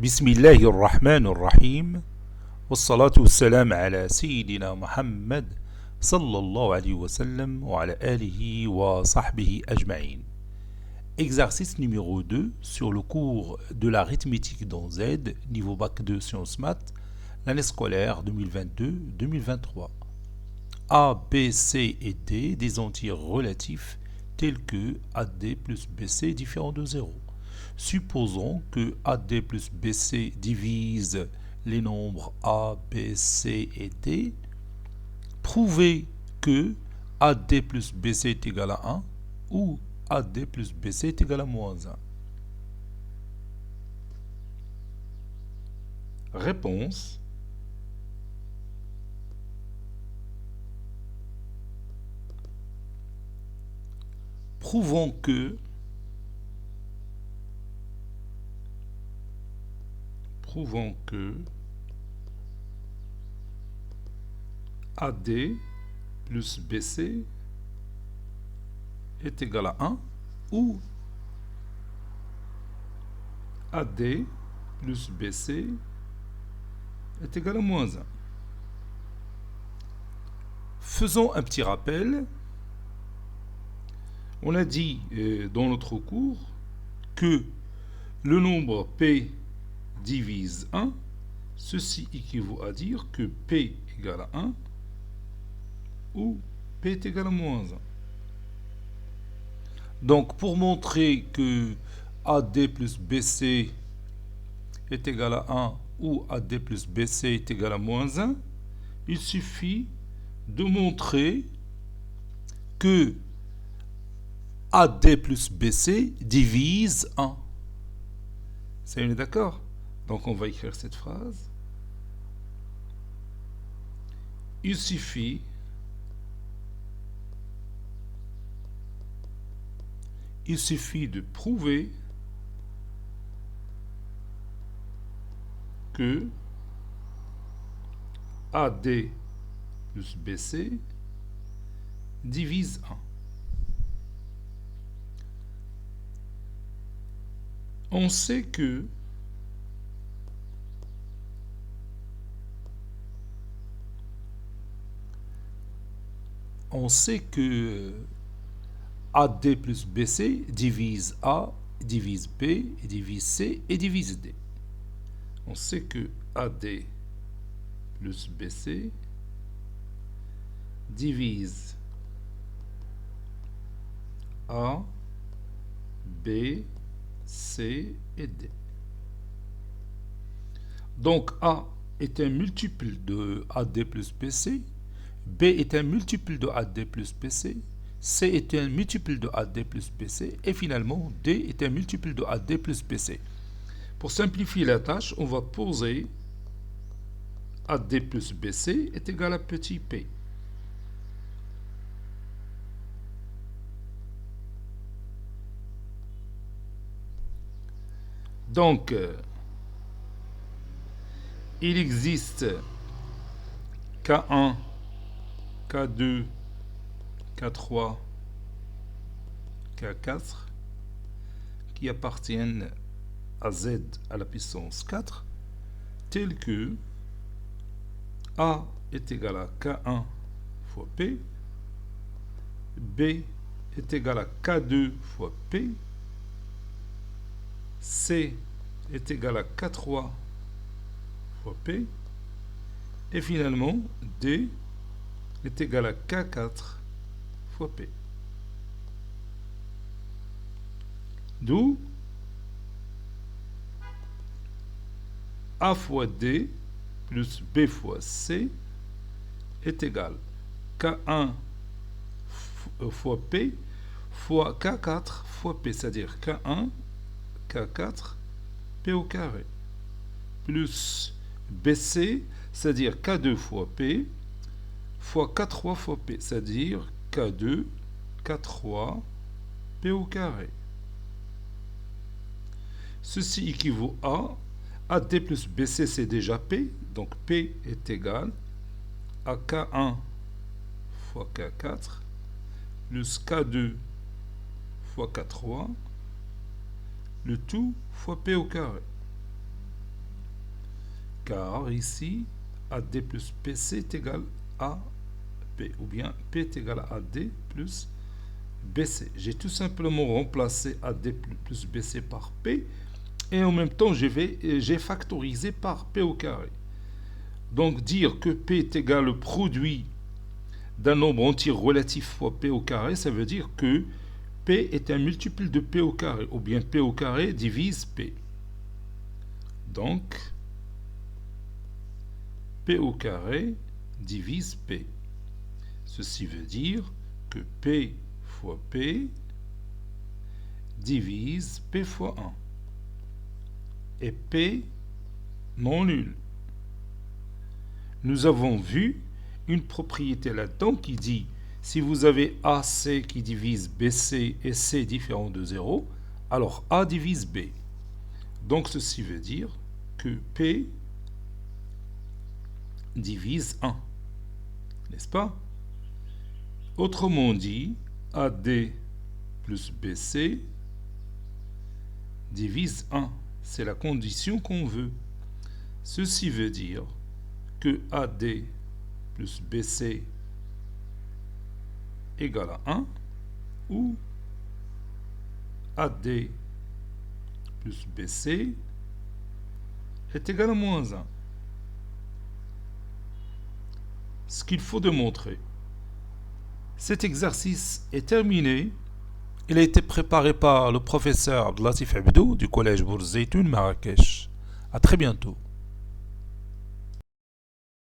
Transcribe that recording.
بسم الله الرحمن الرحيم والصلاة والسلام على سيدنا محمد صلى الله عليه وسلم وعلى آله وصحبه أجمعين. Exercice numéro 2 sur le cours de l'arithmétique dans Z, niveau bac 2 sciences maths, l'année scolaire 2022-2023. A, B, C et D des entiers relatifs tels que AD plus BC différent de 0. Supposons que AD plus BC divise les nombres A, B, C et D. Prouvez que AD plus BC est égal à 1 ou AD plus BC est égal à moins 1. Réponse. Prouvons que AD plus BC est égal à 1 ou AD plus BC est égal à moins 1. Faisons un petit rappel. On a dit dans notre cours que le nombre P divise 1. Ceci équivaut à dire que P égale à 1 ou P est égal à moins 1. Donc, pour montrer que AD plus BC est égal à 1 ou AD plus BC est égal à moins 1, il suffit de montrer que AD plus BC divise 1. Ça, on est d'accord? Donc, on va écrire cette phrase. Il suffit de prouver que AD plus BC divise 1. On sait que AD plus BC divise A, divise B, divise C et divise D. On sait que AD plus BC divise A, B, C et D. Donc A est un multiple de AD plus BC, B est un multiple de AD plus BC, C est un multiple de AD plus BC et finalement D est un multiple de AD plus BC. Pour simplifier la tâche, on va poser AD plus BC est égal à petit p. Donc, il existe K1, K2, K3, K4 qui appartiennent à Z à la puissance 4, tels que A est égal à K1 fois P, B est égal à K2 fois P, C est égal à K3 fois P, et finalement D est égal à K4 fois P. D'où A fois D plus B fois C est égal à K1 fois P fois K4 fois P, c'est-à-dire K1, K4, P au carré, plus BC, c'est-à dire K2 fois P, fois K3 fois P, c'est-à-dire K2, K3, P au carré. Ceci équivaut à AD plus BC, c'est déjà P, donc P est égal à K1 fois K4, plus K2 fois K3, le tout fois P au carré. car ici, AD plus BC est égal à P, ou bien P est égal à AD plus BC. J'ai tout simplement remplacé AD plus BC par P, et en même temps, j'ai factorisé par P au carré. Donc, dire que P est égal au produit d'un nombre entier relatif fois P au carré, ça veut dire que P est un multiple de P au carré, ou bien P au carré divise P. Donc, P au carré divise P. Ceci veut dire que P fois P divise P fois 1. Et P non nul. Nous avons vu une propriété là-dedans qui dit si vous avez AC qui divise BC et C différent de 0, alors A divise B. Donc ceci veut dire que P divise 1. N'est-ce pas? Autrement dit, AD plus BC divise 1. C'est la condition qu'on veut. Ceci veut dire que AD plus BC égale à 1 ou AD plus BC est égal à moins 1. Ce qu'il faut démontrer. Cet exercice est terminé. Il a été préparé par le professeur Latif Abdou du collège Bourz Zeytoun Marrakech. À très bientôt.